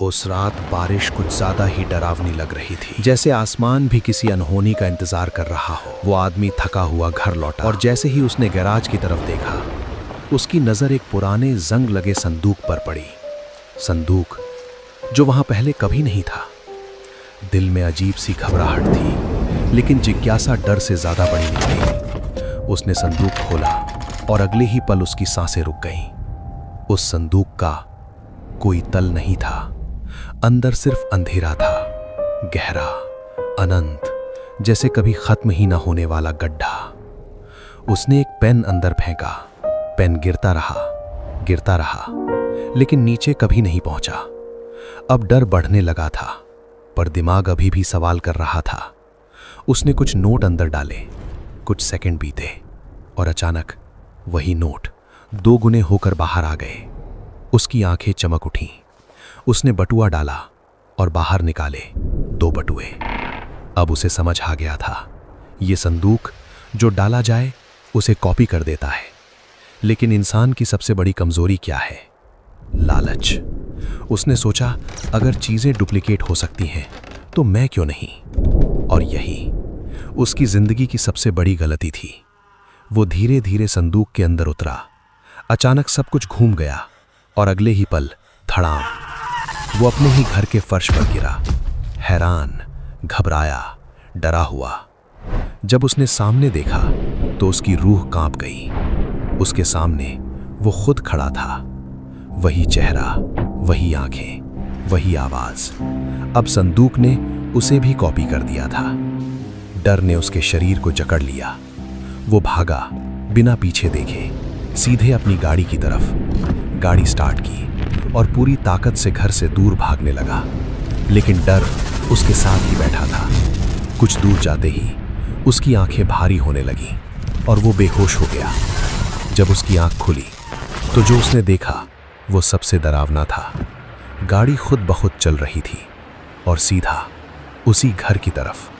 उस रात बारिश कुछ ज्यादा ही डरावनी लग रही थी, जैसे आसमान भी किसी अनहोनी का इंतजार कर रहा हो। वो आदमी थका हुआ घर लौटा और जैसे ही उसने गैराज की तरफ देखा, उसकी नजर एक पुराने जंग लगे संदूक पर पड़ी। संदूक जो वहां पहले कभी नहीं था। दिल में अजीब सी घबराहट थी, लेकिन जिज्ञासा डर से ज्यादा बड़ी निकली। उसने संदूक खोला और अगले ही पल उसकी सांसें रुक गईं। उस संदूक का कोई तल नहीं था, अंदर सिर्फ अंधेरा था, गहरा, अनंत, जैसे कभी खत्म ही ना होने वाला गड्ढा। उसने एक पेन अंदर फेंका। पेन गिरता रहा, लेकिन नीचे कभी नहीं पहुंचा। अब डर बढ़ने लगा था, पर दिमाग अभी भी सवाल कर रहा था। उसने कुछ नोट अंदर डाले। कुछ सेकंड बीते और अचानक वही नोट 2 गुने होकर बाहर आ गए। उसकी आंखें चमक उठीं। उसने बटुआ डाला और बाहर निकाले 2 बटुए। अब उसे समझ आ गया था, ये संदूक जो डाला जाए उसे कॉपी कर देता है। लेकिन इंसान की सबसे बड़ी कमजोरी क्या है? लालच। उसने सोचा, अगर चीजें डुप्लीकेट हो सकती हैं तो मैं क्यों नहीं? और यही उसकी जिंदगी की सबसे बड़ी गलती थी। वो धीरे धीरे संदूक के अंदर उतरा। अचानक सब कुछ घूम गया और अगले ही पल धड़ाम वो अपने ही घर के फर्श पर गिरा, हैरान, घबराया, डरा हुआ। जब उसने सामने देखा तो उसकी रूह कांप गई। उसके सामने वो खुद खड़ा था, वही चेहरा, वही आंखें, वही आवाज। अब संदूक ने उसे भी कॉपी कर दिया था। डर ने उसके शरीर को जकड़ लिया। वो भागा बिना पीछे देखे, सीधे अपनी गाड़ी की तरफ। गाड़ी स्टार्ट की और पूरी ताकत से घर से दूर भागने लगा। लेकिन डर उसके साथ ही बैठा था। कुछ दूर जाते ही उसकी आंखें भारी होने लगीं और वो बेहोश हो गया। जब उसकी आंख खुली तो जो उसने देखा वो सबसे डरावना था। गाड़ी खुद ब खुद चल रही थी और सीधा उसी घर की तरफ।